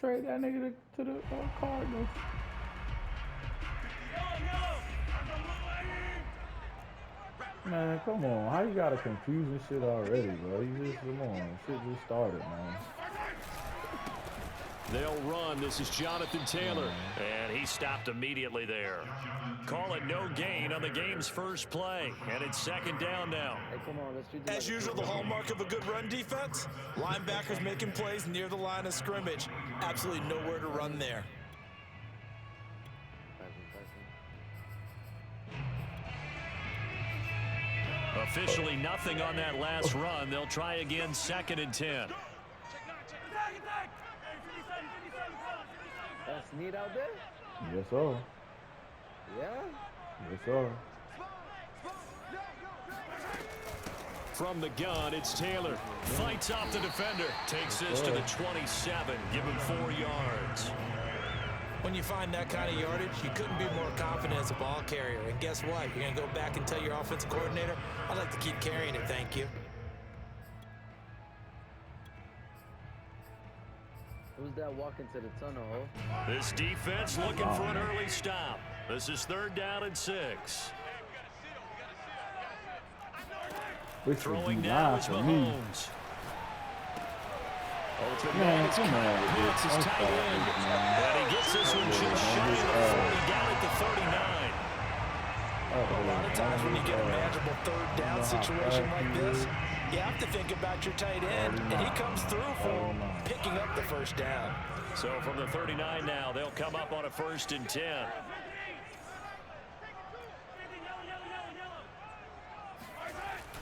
trade that nigga to the Cardinals. Man, come on. How you got a confusing shit already, bro? You just, come on. Shit just started, man. They'll run. This is Jonathan Taylor. And he stopped immediately there. Call it no gain on the game's first play. And it's second down now. Hey, come on, let's do As usual, the hallmark of a good run defense, linebackers making plays near the line of scrimmage. Absolutely nowhere to run there. Officially nothing on that last run. They'll try again, second and 10. That's neat out there? Yes, sir. Yeah? Yes, sir. From the gun, it's Taylor. Fights off the defender. Takes this to the 27. Give him 4 yards. When you find that kind of yardage, you couldn't be more confident as a ball carrier. And guess what? You're going to go back and tell your offensive coordinator, I'd like to keep carrying it, thank you. Who's that walking to the tunnel, huh? This defense looking for an early stop. This is third down and 6. Throwing now is Mahomes. Open man, it's Pitts is tight end. And he gets this one just shy of the 40, down at the 39. A lot of times when you get a manageable third down situation like this, you have to think about your tight end, and he comes through for picking up the first down. So from the 39 now, they'll come up on a 1st and 10.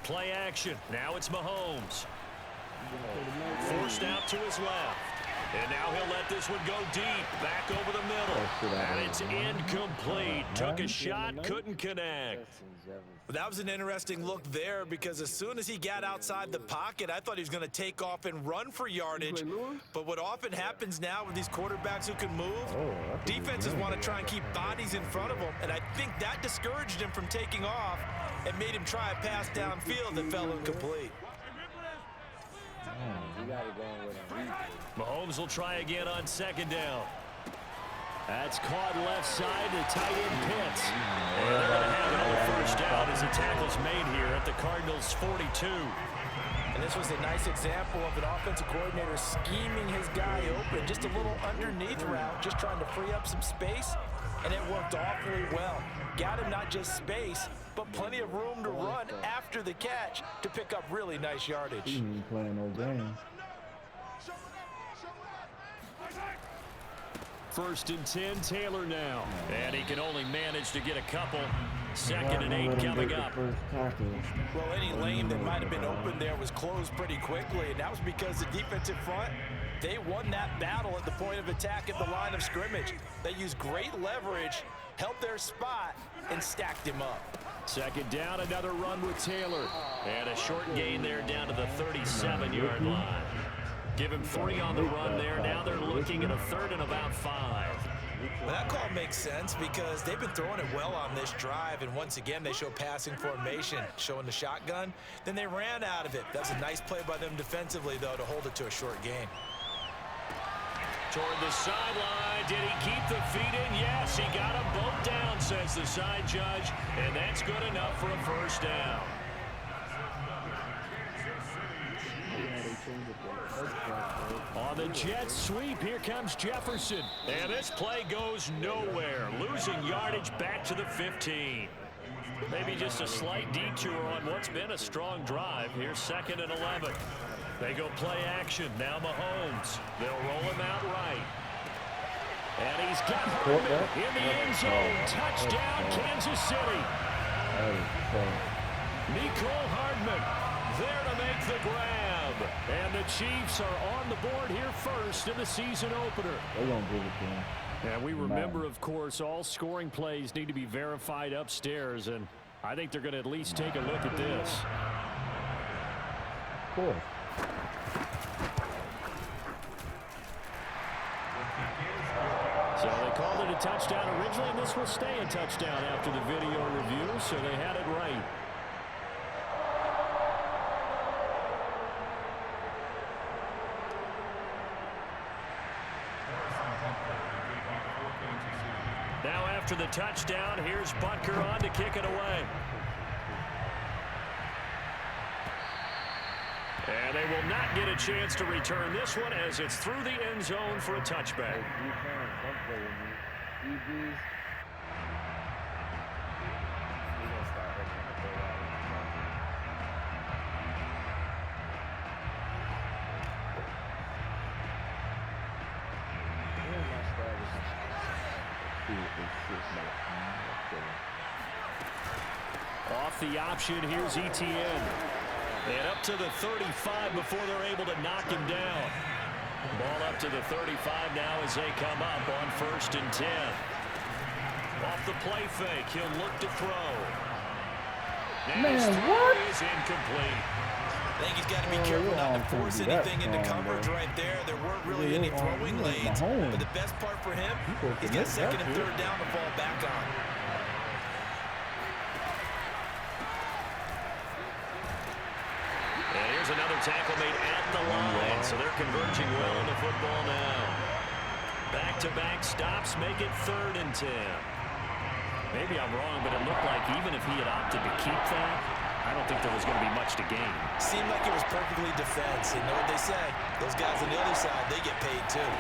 Play action. Now it's Mahomes. Forced out to his left. And now he'll let this one go deep. Back over the middle. And it's incomplete. Took a shot, couldn't connect. That was an interesting look there because as soon as he got outside the pocket, I thought he was going to take off and run for yardage. But what often happens now with these quarterbacks who can move, defenses want to try and keep bodies in front of them. And I think that discouraged him from taking off and made him try a pass downfield that fell incomplete. Mahomes will try again on second down. That's caught left side to tight end Pitts. And they're going to have another first down as the tackle's made here at the Cardinals' 42. And this was a nice example of an offensive coordinator scheming his guy open. Just a little underneath route, just trying to free up some space. And it worked awfully well. Got him not just space, but plenty of room to run after the catch to pick up really nice yardage. He ain't playing no game. 1st and 10, Taylor now. And he can only manage to get a couple. 2nd and 8 coming up. Well, any lane that might have been open there was closed pretty quickly, and that was because the defensive front, they won that battle at the point of attack at the line of scrimmage. They used great leverage, held their spot, and stacked him up. 2nd down, another run with Taylor. And a short gain there down to the 37-yard line. Give him 3 on the run there. Now they're looking at a 3rd and about 5. Well, that call makes sense because they've been throwing it well on this drive, and once again they show passing formation, showing the shotgun. Then they ran out of it. That's a nice play by them defensively, though, to hold it to a short gain. Toward the sideline. Did he keep the feet in? Yes, he got them both down, says the side judge, and that's good enough for a first down. On the Jets sweep, here comes Jefferson. And this play goes nowhere. Losing yardage back to the 15. Maybe just a slight detour on what's been a strong drive. Here's 2nd and 11. They go play action. Now Mahomes. They'll roll him out right. And he's got Hardman in the end zone. Touchdown, Kansas City. Nicole Hardman there to make the grab. And the Chiefs are on the board here first in the season opener. They're going to give it to him. And we remember, of course, all scoring plays need to be verified upstairs. And I think they're going to at least take a look at this. Of course. So they called it a touchdown originally, and this will stay a touchdown after the video review, so they had it right. after the touchdown. Here's Butker on to kick it away. And they will not get a chance to return this one as it's through the end zone for a touchback. Off the option, here's Etienne. And up to the 35 before they're able to knock him down. Ball up to the 35 now as they come up on 1st and 10. Off the play fake, he'll look to throw. And his throw is incomplete. I think he's got to be careful not to force anything into coverage right there. There weren't really any throwing lanes. But the best part for him, he's got 2nd and 3rd down to fall back on. And here's another tackle made at the line. So they're converging well on the football now. Back-to-back stops make it 3rd and 10. Maybe I'm wrong, but it looked like even if he had opted to keep that, I don't think there was going to be much to gain. Seemed like it was perfectly defense. And know what they say? Those guys on the other side, they get paid too.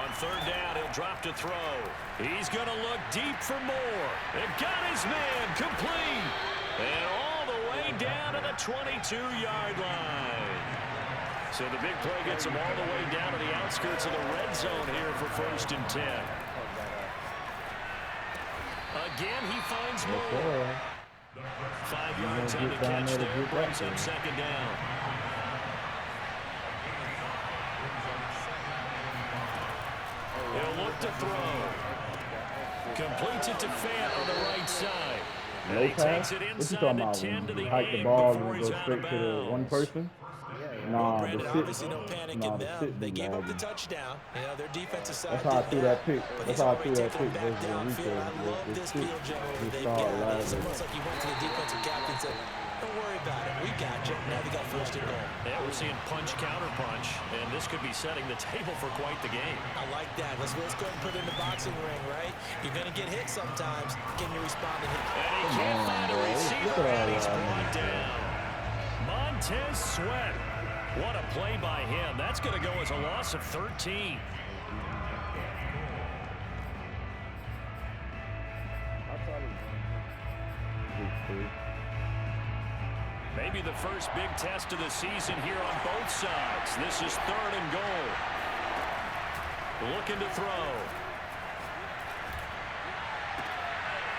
On 3rd down, he'll drop to throw. He's going to look deep for more. They've got his man complete. And all the way down to the 22-yard line. So the big play gets him all the way down to the outskirts of the red zone here for 1st and 10. Again, he finds more. 5 yards on the catch there, brings up 2nd down. He'll look to throw. Completes it to Fant on the right side. And he takes it inside the 10 to the 8 before he's out of bounds. One person? Nah, Brandon, obviously no panic in them. They gave up the touchdown. You know, their defensive side. That's how I threw that pick. That's how I threw that pick. Back downfield. I love this field general that they've got. It's almost like you went to the defensive captain and said, don't worry about it. We got you. Now they got 1st and goal. Yeah, we're seeing punch, counter punch, and this could be setting the table for quite the game. I like that. Let's go ahead and put it in the boxing ring, right? You're going to get hit sometimes. Can you respond to hit? And he can't find a receiver, and he's brought down. Montez Sweat. What a play by him. That's going to go as a loss of 13. Maybe the first big test of the season here on both sides. This is 3rd and goal. Looking to throw.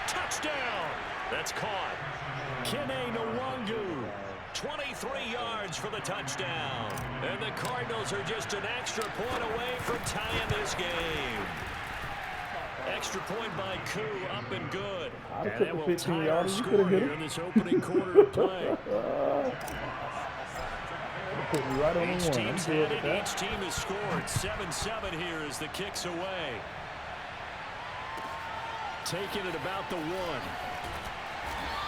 Touchdown. That's caught. Kene Nwangu. 23 yards for the touchdown. And the Cardinals are just an extra point away from tying this game. Extra point by Koo, up and good. And that will tie our score here in this opening quarter of play. Each team's had it. Each team has scored. 7-7 here as the kick's away. Taking it about the 1.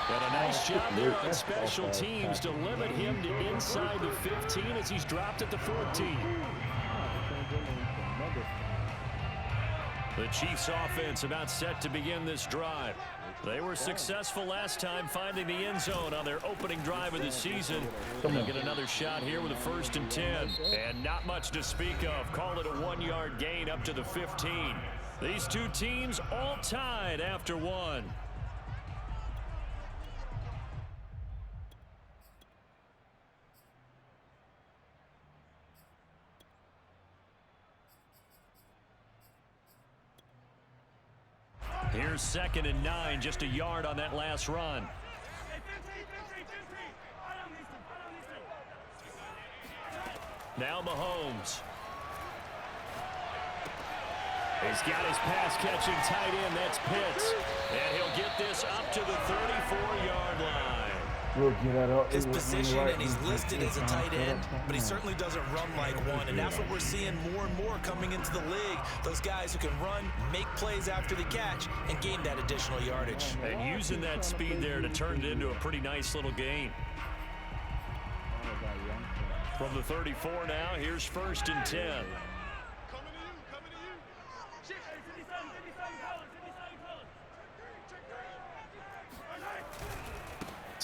And a nice job there on special teams to limit him to inside the 15 as he's dropped at the 14. The Chiefs offense about set to begin this drive. They were successful last time finding the end zone on their opening drive of the season. They'll get another shot here with a 1st and 10. And not much to speak of. Call it a 1-yard gain up to the 15. These two teams all tied after 1. Here's 2nd and 9, just a yard on that last run. Now Mahomes. He's got his pass-catching tight end. That's Pitts. And he'll get this up to the 34-yard line. His position, and he's listed as a tight end, but he certainly doesn't run like one, and that's what we're seeing more and more coming into the league. Those guys who can run, make plays after the catch, and gain that additional yardage. And using that speed there to turn it into a pretty nice little gain. From the 34 now, here's 1st and 10.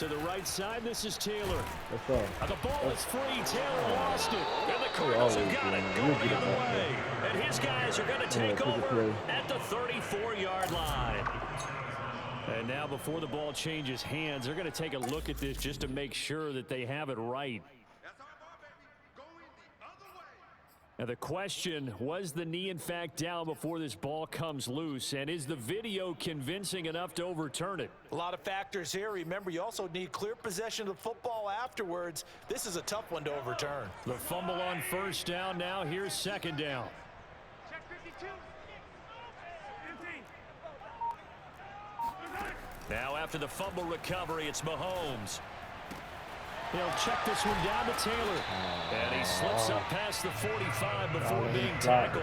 To the right side, this is Taylor. That's all. The ball is free. Taylor lost it. And the Cardinals have got it going the other way. And his guys are going to take over at the 34-yard line. And now before the ball changes hands, they're going to take a look at this just to make sure that they have it right. Now the question, was the knee in fact down before this ball comes loose? And is the video convincing enough to overturn it? A lot of factors here. Remember, you also need clear possession of the football afterwards. This is a tough one to overturn. The fumble on first down now. Here's second down. Check 52. 15. Now after the fumble recovery, it's Mahomes. He'll check this one down to Taylor. And he slips up past the 45 before being tackled.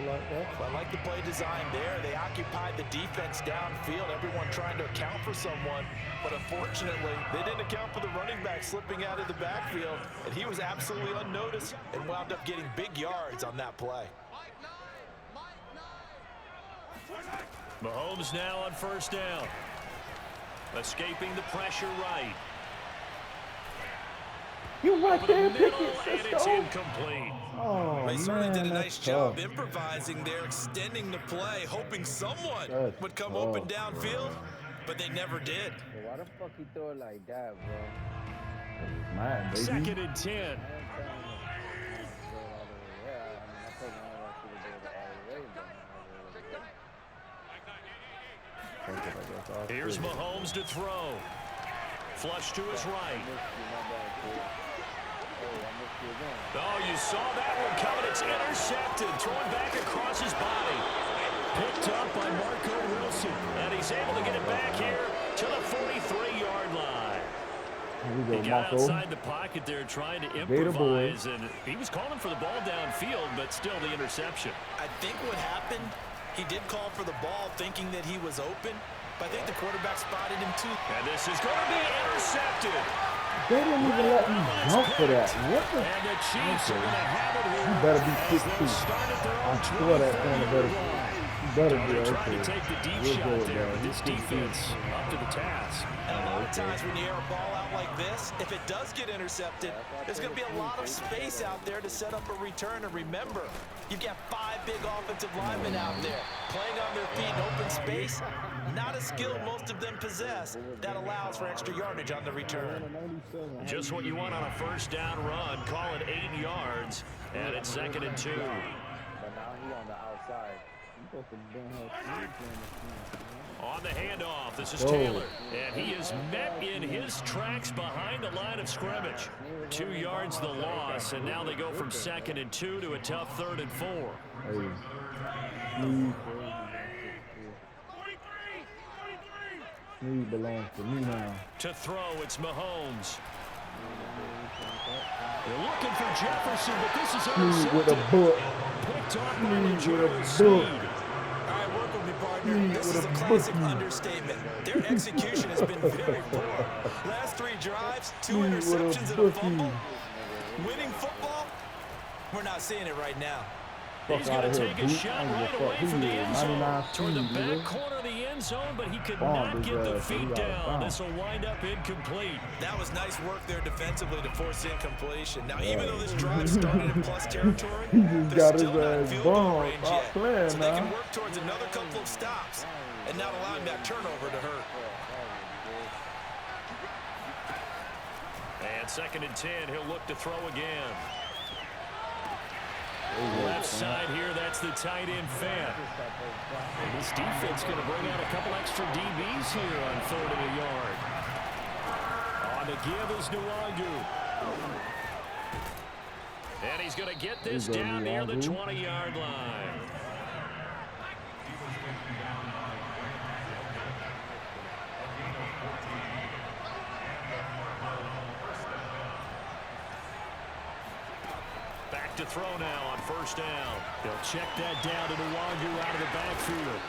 Well, I like the play design there. They occupied the defense downfield, everyone trying to account for someone. But unfortunately, they didn't account for the running back slipping out of the backfield. And he was absolutely unnoticed and wound up getting big yards on that play. Mahomes now on first down. Escaping the pressure right. You right there, Pickett. And it's incomplete. Oh, They certainly man, did a nice job tough. improvising there, extending the play, hoping someone would come open downfield, but they never did. Well, why the fuck he throw it like that, bro? Man, baby. Second and 10. Here's Mahomes to throw. Flush to his right. Oh, you saw that one coming. It's intercepted. Thrown back across his body. Picked up by Marco Wilson. And he's able to get it back here to the 43-yard line. He got outside the pocket there trying to improvise. And he was calling for the ball downfield, but still the interception. I think what happened, he did call for the ball thinking that he was open, but I think the quarterback spotted him too. And this is going to be intercepted. They didn't even let me jump for that. What the? And the Chiefs are going to have it here. You better be as 6'2". they'll start at their own I swear that corner better. You better be They're okay. trying to take the deep We'll shot go there, down. but this defense up to the task. And a lot of times when you air a ball out like this, if it does get intercepted, there's going to be a lot of space out there to set up a return. And remember, you've got 5 big offensive linemen out there playing on their feet in open space. Not a skill most of them possess. That allows for extra yardage on the return. Just what you want on a first down run. Call it 8 yards, and it's second and 2. But now he on the outside. On the handoff, this is Taylor. And he is met in his tracks behind the line of scrimmage. 2 yards the loss, and now they go from second and 2 to a tough 3rd and 4. Hey. Sneed belongs to me now. To throw, it's Mahomes. They're looking for Jefferson, but this is Sneed with intercepted. a book. Picked off by Sneed with Juju a Sneed. book. All right, work with me, partner. Sneed This with is a a classic bookie. understatement. Their execution has been very poor. Last 3 drives, 2 Sneed with a interceptions and a bookie. fumble. Winning football, we're not seeing it right now. He's going to take a shot right away from the end zone 99 toward the speed, back nigga. corner of the end zone, but he could Bomb not his get the ass, so he feet got a down. foul. This will wind up incomplete. That was nice work there defensively to force incompletion. Now, even though this drive started in plus territory, He just they're got still his not in ass field goal bombed. range Stop yet. playing So they can now. work towards another couple of stops and not allowing that turnover to hurt. And second and 10, he'll look to throw again. Left side here, that's the tight end Fant. And this defense going to bring out a couple extra DBs here on 3rd and a yard. On the give is Nwangu. And he's going to get this There you go, down near the Nwangu. 20-yard line. Back to throw now on first down. They'll check that down to Nwangu out of the backfield.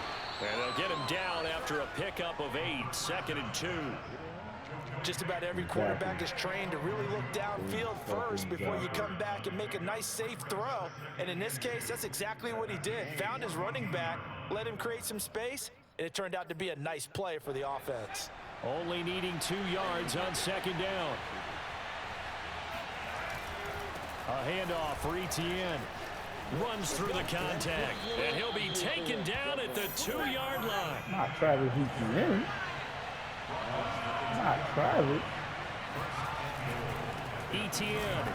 And they'll get him down after a pickup of 8, 2nd and 2. Just about every quarterback is trained to really look downfield first before you come back and make a nice, safe throw. And in this case, that's exactly what he did. Found his running back, let him create some space, and it turned out to be a nice play for the offense. Only needing 2 yards on second down. A handoff for Etienne. Runs through the contact, and he'll be taken down at the 2-yard line. Not Travis Etienne. Not Travis. Etienne.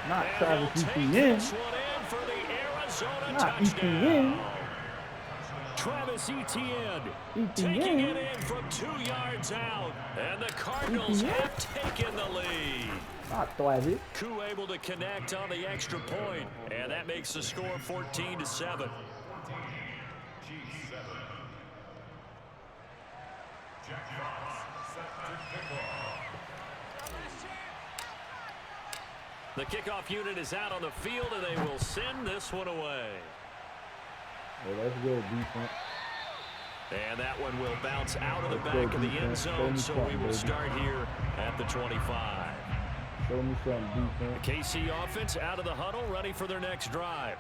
Not And Travis he'll take Etienne. this one in for the Arizona Not touchdown. Etienne. Travis Etienne Etienne. taking it in from 2 yards out, and the Cardinals Etienne. have taken the lead. Not Travis. Koo able to connect on the extra point, and that makes the score 14-7. The kickoff unit is out on the field, and they will send this one away. Well, let's go defense. And that one will bounce out of the back of the end zone, so we will start here at the 25. Show me something, defense. KC offense out of the huddle, ready for their next drive.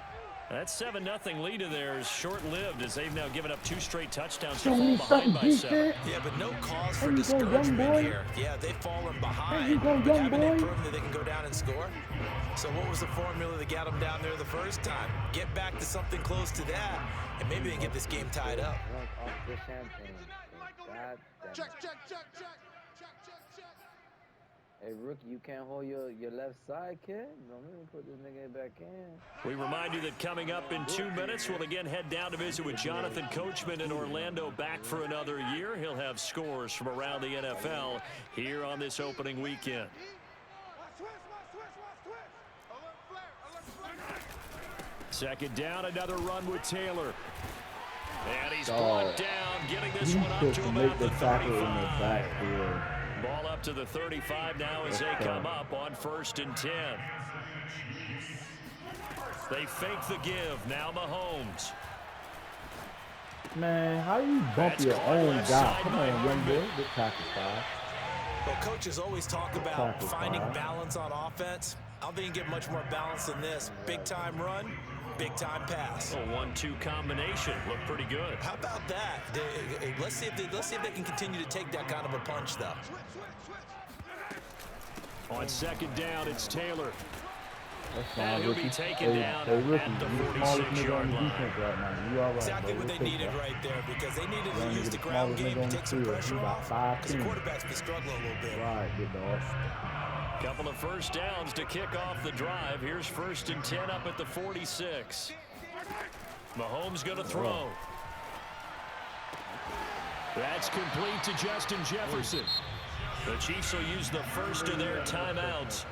That 7-0 lead of theirs short-lived as they've now given up 2 straight touchdowns to Show fall me behind something, by 7. defense. Yeah, but no cause There for you go, young discouragement boy. here. Yeah, they've fallen behind, There you go, but young haven't they boy. proven that they can go down and score? So what was the formula that got them down there the first time? Get back to something close to that, and maybe they can get this game tied up. Drunk off the champagne. God damn Check, it. check, check, check. Check, check, check. Hey, rookie, you can't hold your left side, kid? Don't let me put this nigga back in. We remind you that coming up in 2 minutes, we'll again head down to visit with Jonathan Coachman in Orlando, back for another year. He'll have scores from around the NFL here on this opening weekend. Watch twist. Alert flare, alert flare. Second down, another run with Taylor. And he's Dog. brought down, getting this He one up should to make about the the tackle in the 35. backfield. Ball up to the 35 now as they Okay. come up on 1st and 10. They fake the give. Now Mahomes. Man, how you bump That's your caught own left guy? side Come by on, young boy. Herndon. Good tackle, five. Well, coaches always talk about Tackle finding five. balance on offense. I don't think you can get much more balance than this. Big-time run, big-time pass. A 1-2 combination. Looked pretty good. How about that? Let's see if they can continue to take that kind of a punch, though. On second down, it's Taylor. That's And fine, he'll rookie. be taken down hey, rookie, at the you the smallest 46 nigga yard on the line. defense right now. You all right, Exactly bro. what We'll they take needed that. right there, because they needed Young to use nigga, the the ground smallest game nigga to on the take some field. pressure He about off, 5'10". because the quarterback's been struggling a little bit. Right, good dog. Couple of first downs to kick off the drive. Here's 1st and 10 up at the 46. Mahomes going to throw. That's complete to Justin Jefferson. The Chiefs will use the first of their timeouts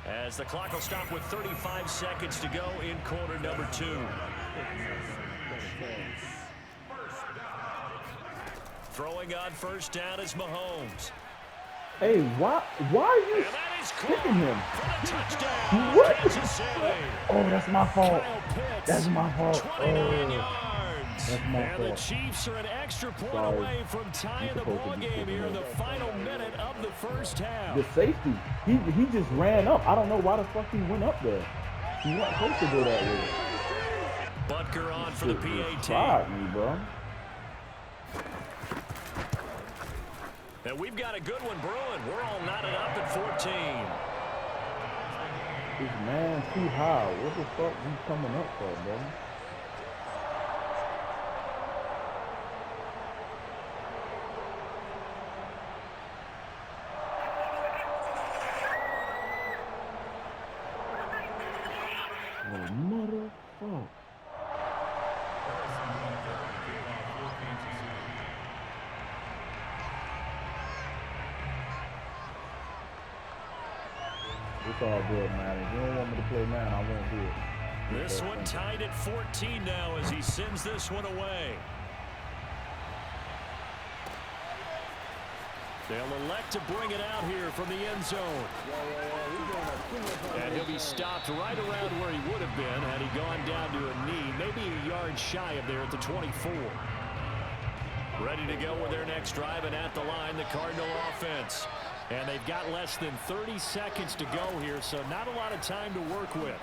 as the clock will stop with 35 seconds to go in quarter number 2. Throwing on first down is Mahomes. Hey, why are you And that is caught kicking him? for the touchdown. What? Kansas City. Oh, that's my fault. Kyle Pitts, That's my fault. 29 Oh. yards. That's my And the fault. Chiefs are an extra point Sorry. away from tying the supposed to ball be game kicking here in him. the final minute of the first half. The safety, he just ran up. I don't know why the fuck he went up there. He wasn't supposed to go that way. Butker on for the Shit just PAT. tried me, bro. And we've got a good one brewing. We're all knotted up at 14. This man too high. What the fuck he coming up for, bro? Oh, motherfucker. It's all good, man. If you don't want me to play man, I won't do it. This one tied at 14 now as he sends this one away. They'll elect to bring it out here from the end zone. And he'll be stopped right around where he would have been had he gone down to a knee, maybe a yard shy of there at the 24. Ready to go with their next drive, and at the line, the Cardinal offense. And they've got less than 30 seconds to go here, so not a lot of time to work with.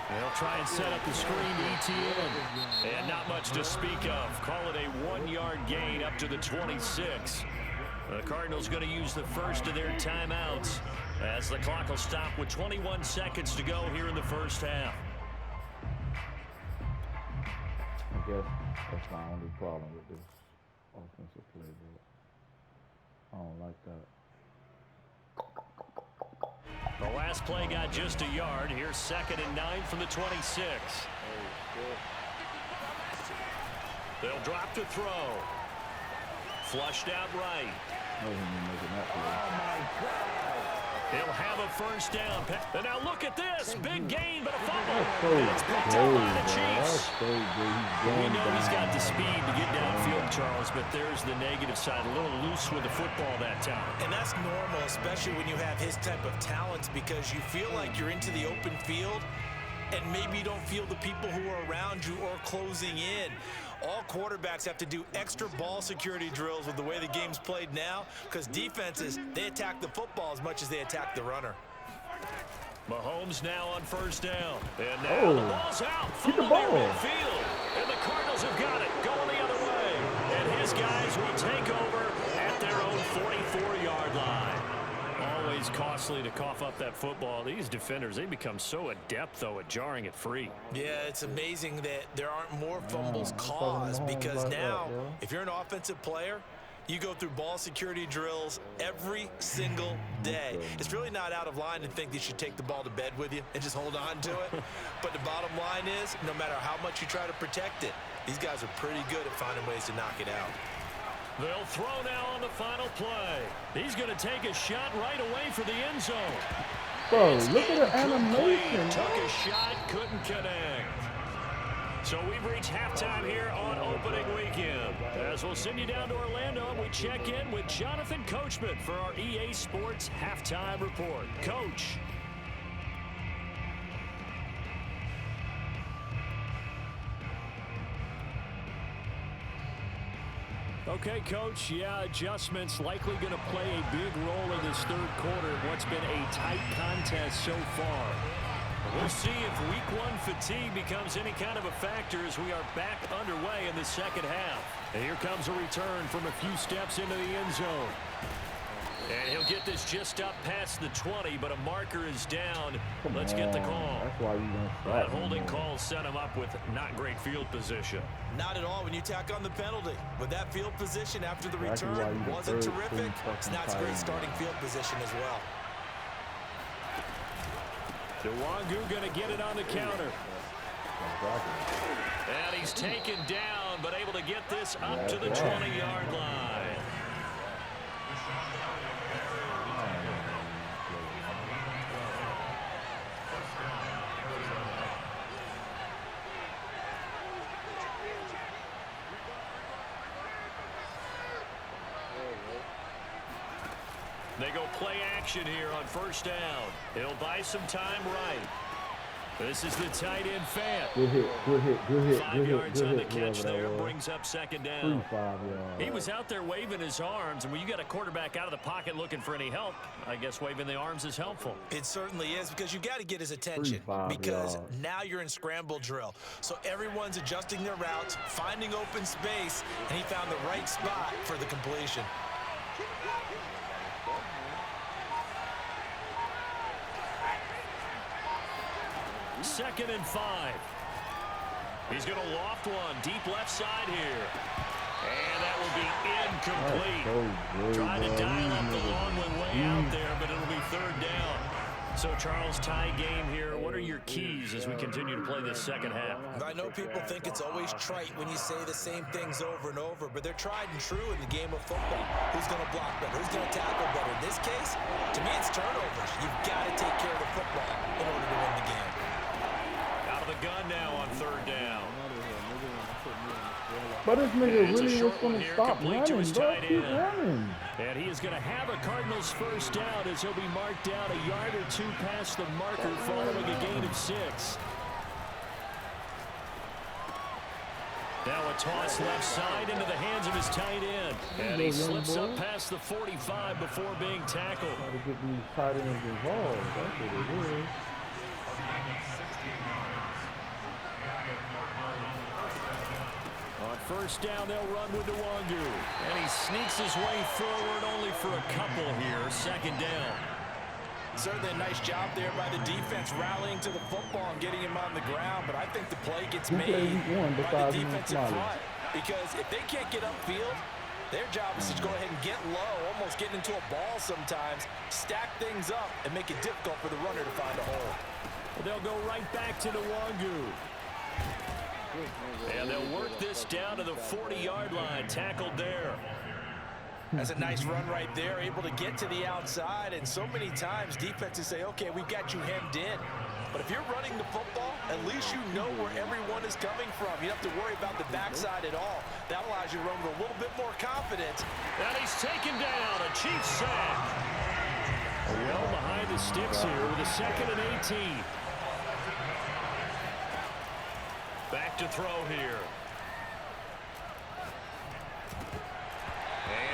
They'll try and set up the screen to ETN. And not much to speak of. Call it a 1-yard gain up to the 26. The Cardinals going to use the first of their timeouts as the clock will stop with 21 seconds to go here in the first half. I guess that's my only problem with this offensive play, but I don't like that. The last play got just a yard. Here's 2nd and 9 from the 26. They'll drop to throw. Flushed out right. Oh my God. He'll have a first down. And now look at this. Big gain, but a fumble. It's picked up by the Chiefs. We know he's got the speed to get downfield, Charles, but there's the negative side. A little loose with the football that time. And that's normal, especially when you have his type of talent, because you feel like you're into the open field and maybe you don't feel the people who are around you or closing in. All quarterbacks have to do extra ball security drills with the way the game's played now, because defenses, they attack the football as much as they attack the runner. Mahomes now on first down. And now the ball's out. Get the ball. Midfield. And the Cardinals have got it. Going the other way. And his guys will take over at their own 44-yard line. Always costly to cough up that football. These defenders, they become so adept, though, at jarring it free. Yeah, it's amazing that there aren't more fumbles caused, because now, if you're an offensive player, you go through ball security drills every single day. It's really not out of line to think that you should take the ball to bed with you and just hold on to it. But the bottom line is, no matter how much you try to protect it, these guys are pretty good at finding ways to knock it out. They'll throw now on the final play. He's going to take a shot right away for the end zone. Bro, look at the animation. Took a shot, couldn't connect. So we've reached halftime here on opening weekend. As we'll send you down to Orlando, and we check in with Jonathan Coachman for our EA Sports Halftime Report. Coach. Okay, Coach, yeah, adjustments likely going to play a big role in this third quarter of what's been a tight contest so far. We'll see if week one fatigue becomes any kind of a factor as we are back underway in the second half. And here comes a return from a few steps into the end zone. And he'll get this just up past the 20, but a marker is down. Let's get the call. That's why you don't That holding call set him up with not great field position. Not at all when you tack on the penalty. With that field position after the return wasn't terrific. It's not a great starting field position as well. Nwangu going to get it on the counter. And he's taken down, but able to get this up to the 20-yard line. They go play action here on first down. He'll buy some time right. This is the tight end fan. Good hit, good hit, good hit, 5 good yards hit, on good the hit. catch there, brings up second down. 5 yards. He was out there waving his arms, and when you got a quarterback out of the pocket looking for any help, I guess waving the arms is helpful. It certainly is, because you got to get his attention, because now you're in scramble drill. So everyone's adjusting their routes, finding open space, and he found the right spot for the completion. Second and 5. He's going to loft one deep left side here. And that will be incomplete. Trying to dial up the long one way out there, but it'll be third down. So, Charles, tie game here. What are your keys as we continue to play this second half? I know people think it's always trite when you say the same things over and over, but they're tried and true in the game of football. Who's going to block better? Who's going to tackle better? In this case, to me, it's turnovers. You've got to take care of the football in order to win the game. Out of the gun now on third down. But this nigga really was going to stop running, bro. Keep running. And he is going to have a Cardinals first down as he'll be marked down a yard or two past the marker following a gain of 6. Now a toss left side into the hands of his tight end. And he slips up past the 45 before being tackled. Try to get these tight ends involved. That's what it is. first down, they'll run with Nwangu. And he sneaks his way forward only for a couple here. Second down. Certainly a nice job there by the defense rallying to the football and getting him on the ground, but I think the play gets made by the defensive front because if they can't get upfield, their job is to go ahead and get low, almost getting into a ball sometimes, stack things up, and make it difficult for the runner to find a hole. They'll go right back to Nwangu. And they'll work this down to the 40-yard line, tackled there. That's a nice run right there, able to get to the outside, and so many times defenses say, okay, we've got you hemmed in. But if you're running the football, at least you know where everyone is coming from. You don't have to worry about the backside at all. That allows you to run with a little bit more confidence. And he's taken down, a Chiefs sack. Well behind the sticks here with a 2nd and 18. Back to throw here.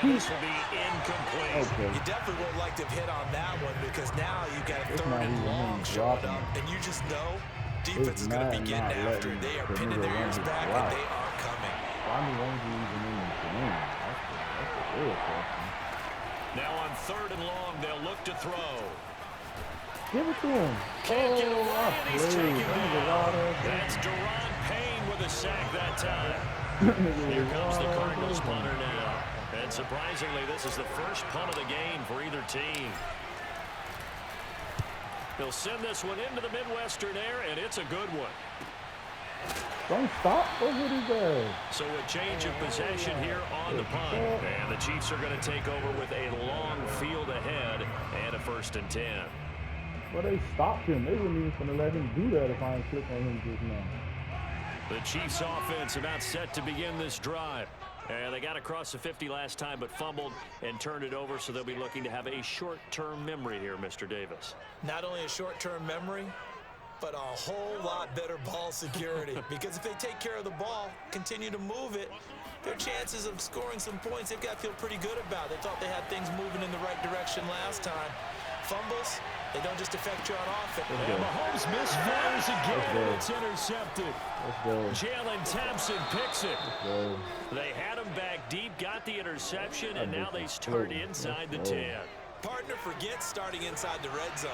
And this will be incomplete. Okay. You definitely would like to have hit on that one because now you've got a 3rd and long showing up, and you just know defense is going to be getting after it. They are pinning their ears back, and they are coming. Why won't you even in the game? That's the real question. Now on 3rd and long, they'll look to throw. Give it to him. Can't get away, I and he's played. taken That was a down. lot of That's Deron Payne with a sack that time. Here comes the Cardinals punter now. And surprisingly, this is the first punt of the game for either team. They'll send this one into the Midwestern air, and it's a good one. Don't stop. Go with his ass. So a change of possession here on the punt. And the Chiefs are going to take over with a long field ahead and a 1st and 10. But they stopped him. They wouldn't even gonna let him do that if I ain't click on him just now. The Chiefs offense about set to begin this drive. And they got across the 50 last time but fumbled and turned it over, so they'll be looking to have a short-term memory here, Mr. Davis. Not only a short-term memory, but a whole lot better ball security. Because if they take care of the ball, continue to move it, their chances of scoring some points, they've got to feel pretty good about. They thought they had things moving in the right direction last time. Fumbles, they don't just affect you on offense. And Mahomes misfires again. It's intercepted. Let's go. Jalen Thompson picks it. Let's go. They had him back deep, got the interception, and now they start inside the 10. Partner forgets starting inside the red zone.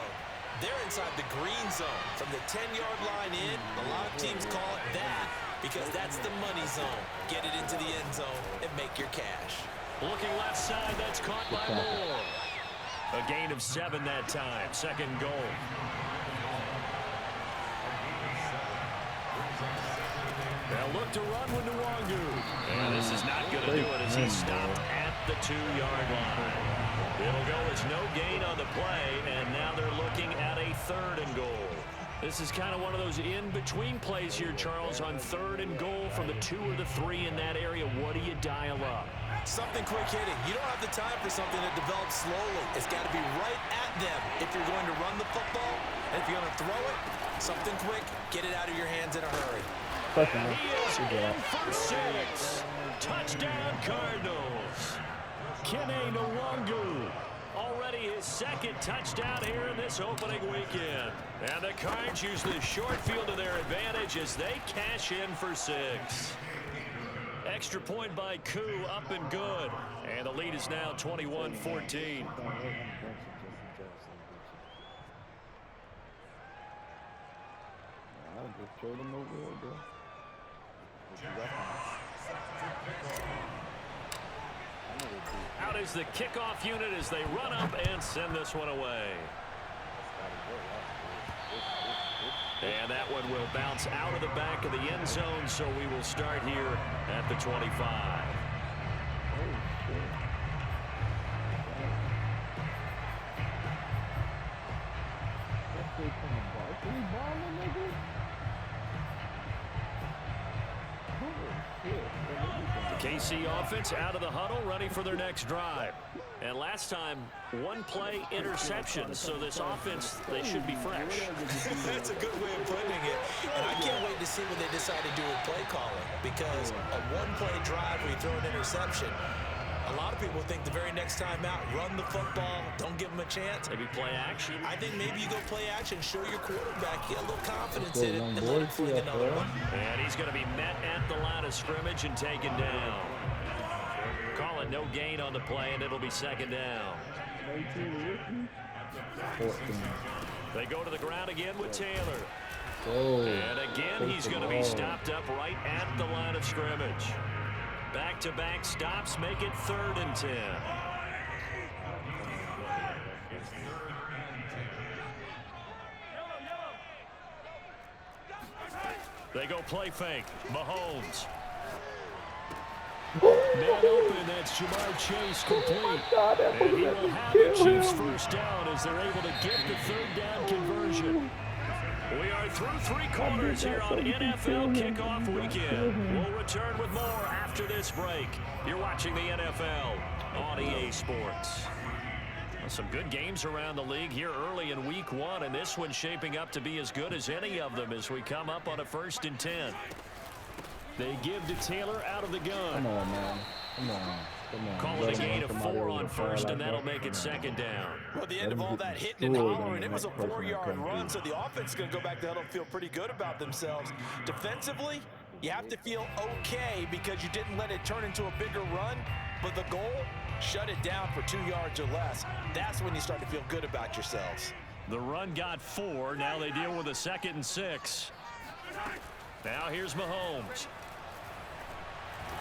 They're inside the green zone. From the 10-yard line in, a lot of teams call it that because that's the money zone. Get it into the end zone and make your cash. Looking left side, that's caught by Moore. A gain of 7 that time. 2nd goal. They'll look to run with Nwangu. And this is not going to do it as he's stopped at the 2-yard line. It'll go as no gain on the play, and now they're looking at a 3rd and goal. This is kind of one of those in-between plays here, Charles, on 3rd and goal from the 2 or the 3 in that area. What do you dial up? Something quick hitting. You don't have the time for something that develops slowly. It's got to be right at them if you're going to run the football. And if you're going to throw it, something quick, get it out of your hands in a hurry. And he is in for 6. Touchdown, Cardinals. Kene Nwangu. Already his 2nd touchdown here in this opening weekend. And the Cards use the short field to their advantage as they cash in for 6. Extra point by Koo, up and good. And the lead is now 21-14. Out is the kickoff unit as they run up and send this one away. And that one will bounce out of the back of the end zone, so we will start here at the 25. The KC offense out of the huddle, ready for their next drive. And last time, 1 play interception, so this offense, they should be fresh. That's a good way of putting it. And I can't wait to see what they decide to do with play calling. Because a 1-play drive where you throw an interception, A lot of people think the very next time out, run the football, don't give them a chance. Maybe play action. I think maybe you go play action, show your quarterback, get a little confidence in it, and let him fling another one. And he's going to be met at the line of scrimmage and taken down. Call it no gain on the play, and it'll be second down. 14. They go to the ground again with Taylor. Oh, And again, he's going to be stopped up right at the line of scrimmage. Back-to-back stops make it 3rd and 10. They go play fake. Mahomes. Man open, that's Jamar Chase complete. And he will have the Chiefs first down as they're able to get the 3rd down conversion. We are through 3 quarters here on NFL Kickoff Weekend. We'll return with more after this break. You're watching the NFL on EA Sports. Some good games around the league here early in week 1, and this one's shaping up to be as good as any of them as we come up on a 1st and 10. They give to Taylor out of the gun. Come on, man. Come on. Call it a gain of 4 on 1st, and that'll make it 2nd down. Well, at the end of all that hitting and hollering, it was a 4-yard run, so the offense is going to go back to huddle and feel pretty good about themselves. Defensively, you have to feel okay because you didn't let it turn into a bigger run, but the goal, shut it down for 2 yards or less. That's when you start to feel good about yourselves. The run got 4. Now they deal with a 2nd and 6. Now here's Mahomes.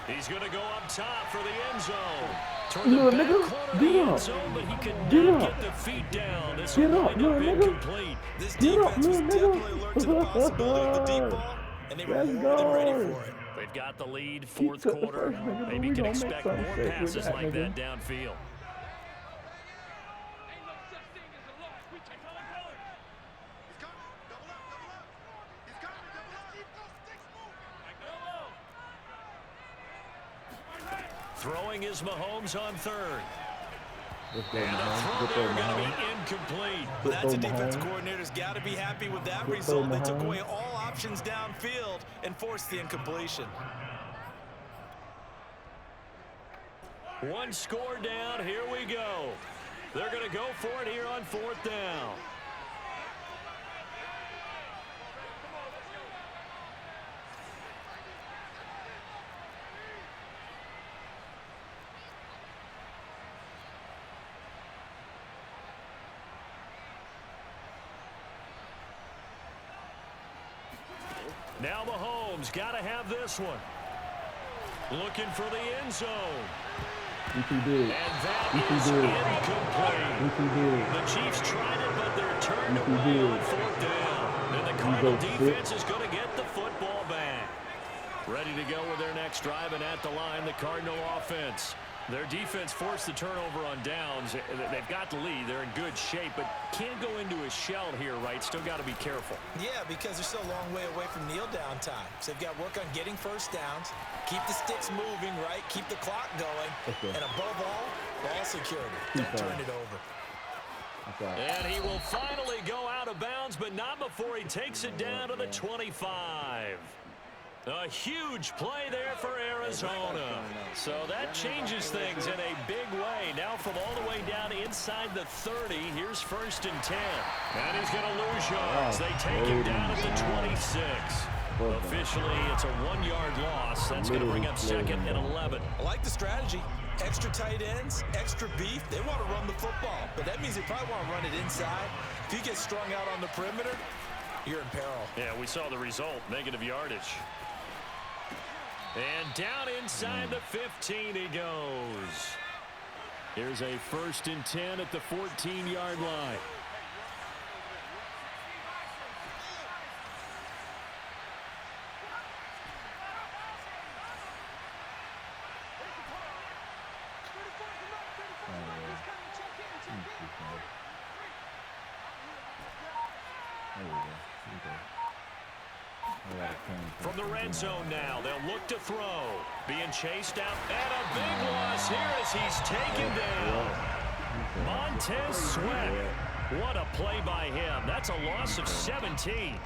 He's going to go up top for the end zone. Toward the back corner of the end zone, but he could not get the feet down. This will wind up incomplete. This defense was definitely alert to the possibility of the deep ball, and they were more than ready for it. They've got the lead, 4th quarter. Maybe can expect more passes like that downfield. Throwing is Mahomes on 3rd. And the throw there going to be incomplete. That's a defense coordinator's got to be happy with that result. They took away all options downfield and forced the incompletion. 1 score down. Here we go. They're going to go for it here on 4th down. Now Mahomes got to have this one. Looking for the end zone. EPD. And that is incomplete. The Chiefs tried it, but they're turned away on 4th down. And the Cardinal defense is going to get the football back. Ready to go with their next drive, and at the line, the Cardinal offense. Their defense forced the turnover on downs. They've got the lead. They're in good shape, but can't go into a shell here, right? Still got to be careful. Yeah, because they're still a long way away from kneel down time. So they've got to work on getting first downs, keep the sticks moving, right? Keep the clock going. And above all, ball security. Don't turn it over. And he will finally go out of bounds, but not before he takes it down to the 25. A huge play there for Arizona. So that changes things in a big way. Now from all the way down inside the 30, here's 1st and 10. And he's going to lose yards. They take him down at the 26. Officially, it's a 1-yard loss. That's going to bring up 2nd and 11. I like the strategy. Extra tight ends, extra beef. They want to run the football, but that means they probably want to run it inside. If you get strung out on the perimeter, you're in peril. Yeah, we saw the result, negative yardage. And down inside the 15 he goes. Here's a 1st and 10 at the 14-yard line. From the red zone now, they'll look to throw. Being chased out, and a big loss here as he's taken down. Montez Sweat. What a play by him. That's a loss of 17.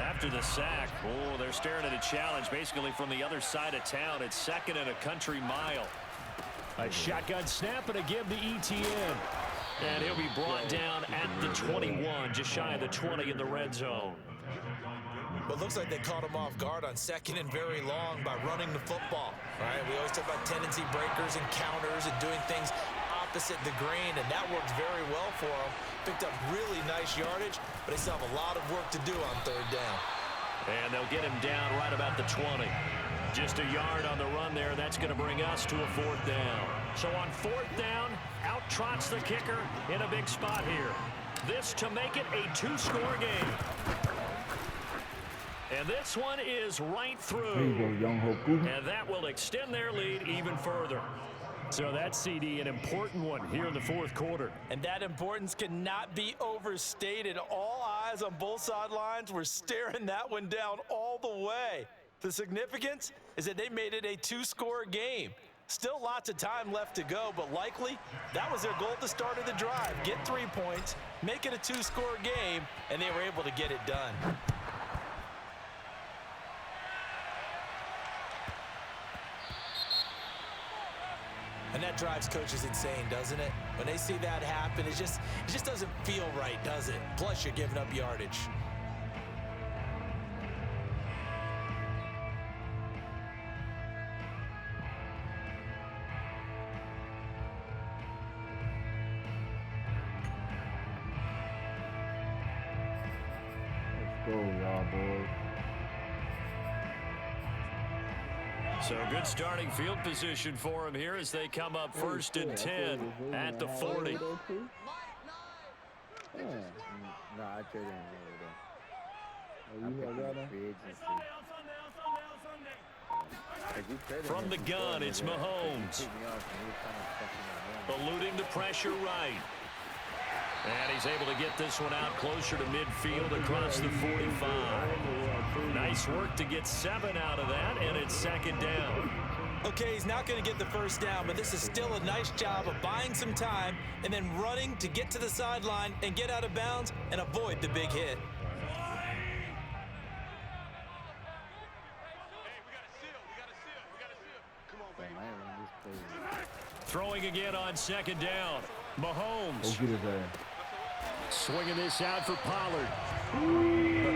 After the sack, oh, they're staring at a challenge basically from the other side of town. It's 2nd and a country mile. A shotgun snap and a give to ETN. And he'll be brought down at the 21, just shy of the 20 in the red zone. Well, it looks like they caught him off guard on 2nd and very long by running the football. All right, we always talk about tendency breakers and counters and doing things opposite the grain, and that worked very well for them. Picked up really nice yardage, but they still have a lot of work to do on 3rd down. And they'll get him down right about the 20. Just a yard on the run there. That's going to bring us to a 4th down. So on 4th down, out trots the kicker in a big spot here. This to make it a 2-score game. And this one is right through. There you go, young Hoku. And that will extend their lead even further. So that's, CD, an important one here in the 4th quarter. And that importance cannot be overstated. All eyes on both sidelines were staring that one down all the way. The significance is that they made it a 2-score game. Still lots of time left to go, but likely that was their goal at the start of the drive. Get 3 points, make it a 2-score game, and they were able to get it done. And that drives coaches insane, doesn't it? When they see that happen, it just doesn't feel right, does it? Plus, you're giving up yardage. Let's go, y'all boys. So good starting field position for him here as they come up 1st and 10 at the 40. Yeah. No, I traded him over there. Oh, you got that? Free agency. From the gun, it's Mahomes. Eluding the pressure right. And he's able to get this one out closer to midfield across the 45. Nice work to get 7 out of that, and it's 2nd down. Okay, he's not going to get the 1st down, but this is still a nice job of buying some time and then running to get to the sideline and get out of bounds and avoid the big hit. Throwing again on 2nd down. Mahomes. Go get his ass. Swinging this out for Pollard. But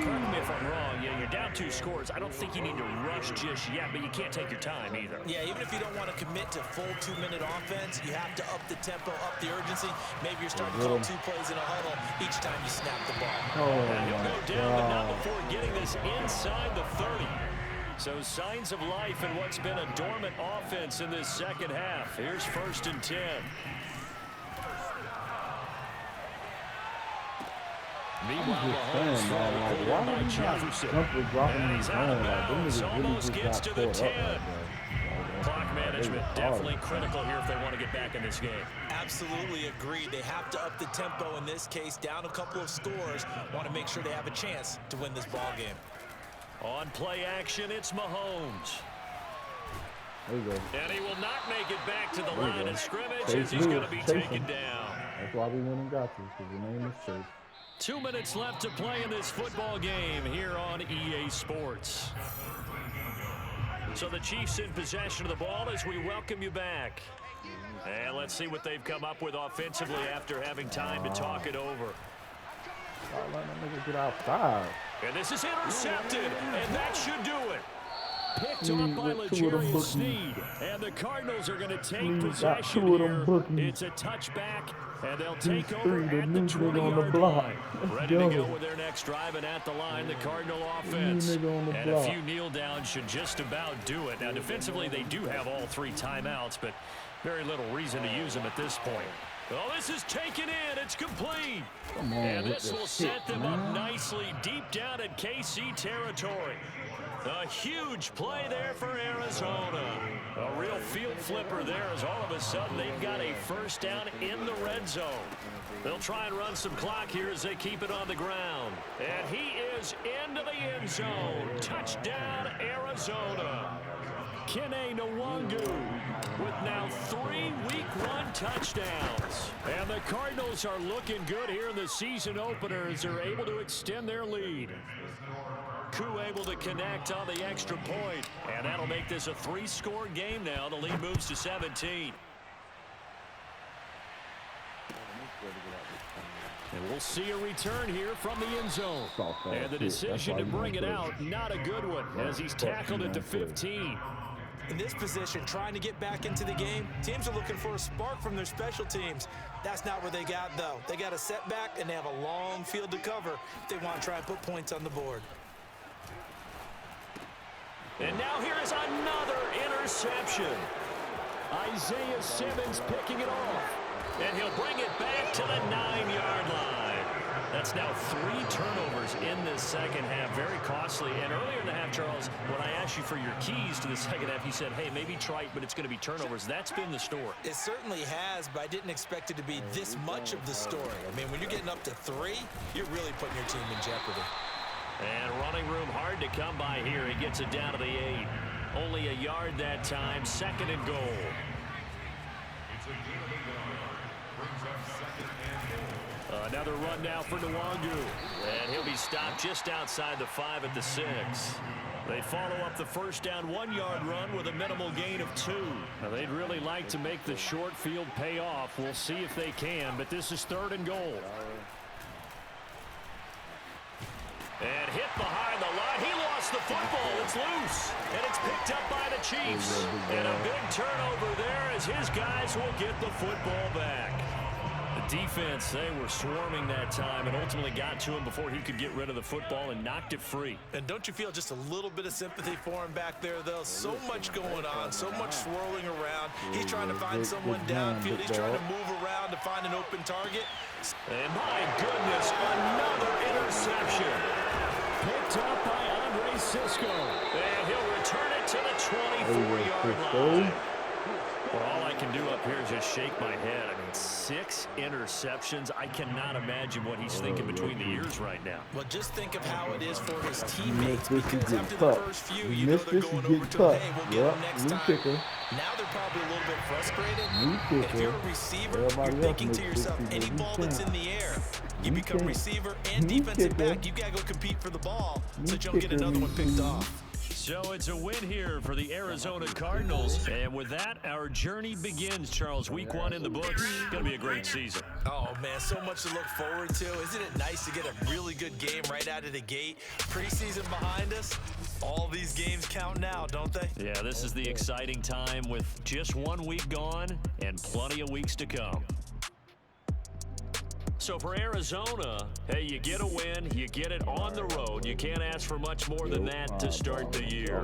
correct me if I'm wrong. Yeah, you're down 2 scores. I don't think you need to rush just yet, but you can't take your time either. Yeah, even if you don't want to commit to full 2-minute offense, you have to up the tempo, up the urgency. Maybe you're starting to call 2 plays in a huddle each time you snap the ball. Oh, And he'll my go down, but not God. before getting this inside the 30. So signs of life in what's been a dormant offense in this 2nd half. Here's 1st and 10. Meanwhile, Mahomes throwing Like, quarter why by would he not Jefferson. jump with dropping And his he's out of phone? Like, them bounds. niggas really Almost just gets got to the caught up 10. like that. Clock management definitely critical here if they want to get back in this game. Absolutely agreed. They have to up the tempo in this case, down a couple of scores. Want to make sure they have a chance to win this ball game. On play action, it's Mahomes. There you go. And he will not make it back to the There you line go. of scrimmage Chase as he's going to Lewis, be chase taken him. down. That's why we went and got you, because your name is Chase. 2 minutes left to play in this football game here on EA Sports. So the Chiefs in possession of the ball as we welcome you back. And let's see what they've come up with offensively after having time to talk it over. Why let that nigga get outside? And this is intercepted, and that should do it. Picked Sneed off by with 2 of them L'Jarius bookies. Sneed. And the Cardinals are going to take Sneed got possession 2 of them here. bookies. It's a touchback, and they'll He's take over 3, the at the new nigga on the 20-yard block. line. Let's Ready to go. go with their next drive, and at the line, the Cardinal offense. nigga on the And a block. few kneel downs should just about do it. Now, defensively, they do have all 3 timeouts, but very little reason to use them at this point. Well, this is taken in. It's complete. Come on And with this the will shit, set them man. up nicely deep down in KC territory. A huge play there for Arizona. A real field flipper there as all of a sudden they've got a 1st down in the red zone. They'll try and run some clock here as they keep it on the ground. And he is into the end zone. Touchdown, Arizona. Kene Nwangu with now 3 Week 1 touchdowns. And the Cardinals are looking good here in the season opener as they're able to extend their lead. Koo able to connect on the extra point, and that'll make this a 3-score game now. The lead moves to 17. And we'll see a return here from the end zone. Soft ass And the shit. That's decision why to you bring it don't out, not a good one, as he's tackled at the 15. In this position, trying to get back into the game, teams are looking for a spark from their special teams. That's not where they got, though. They got a setback, and they have a long field to cover if they want to try and put points on the board. And now here is another interception. Isaiah Simmons picking it off. And he'll bring it back to the 9-yard line. That's now 3 turnovers in this second half. Very costly. And earlier in the half, Charles, when I asked you for your keys to the second half, you said, hey, maybe try it, but it's going to be turnovers. That's been the story. It certainly has, but I didn't expect it to be this much of the story. I mean, when you're getting up to 3, you're really putting your team in jeopardy. And running room hard to come by here. He gets it down to the 8. Only a yard that time. 2nd and goal. Another run now for Nwangu. And he'll be stopped just outside the 5 at the 6. They follow up the first down 1-yard run with a minimal gain of 2. Now, they'd really like to make the short field pay off. We'll see if they can, but this is 3rd and goal. And hit behind the line. He lost the football. It's loose. And it's picked up by the Chiefs. And a big turnover there as his guys will get the football back. The defense, they were swarming that time and ultimately got to him before he could get rid of the football and knocked it free. And don't you feel just a little bit of sympathy for him back there, though? So much going on, so much swirling around. He's trying to find someone downfield. He's trying to move around to find an open target. And my goodness, another interception. Picked up by Andre Cisco. And he'll return it to the 24-yard line. Well, all I can do up here is just shake my head. I mean, 6 interceptions. I cannot imagine what he's thinking between the ears right now. Well, just think of how it is for his teammates, This because is after the cut. first few, You you know missed they're this, going you over get to, cut. hey, we'll get Yep, them next new time. kicker. Now they're probably a little bit frustrated. New And if kicker. you're a receiver, Everybody you're else thinking to makes yourself, 50, any but ball you that's can't. in the air, you You become can't. receiver and New defensive kicker. back. You got to go compete for the ball so New that you don't get kicker, another one picked new- off. So it's a win here for the Arizona Cardinals. And with that, our journey begins, Charles. Week 1 in the books. Going to be a great season. Oh, man, so much to look forward to. Isn't it nice to get a really good game right out of the gate? Preseason behind us. All these games count now, don't they? Yeah, this is the exciting time with just 1 week gone and plenty of weeks to come. So for Arizona, hey, you get a win, you get it on the road. You can't ask for much more than that to start the year.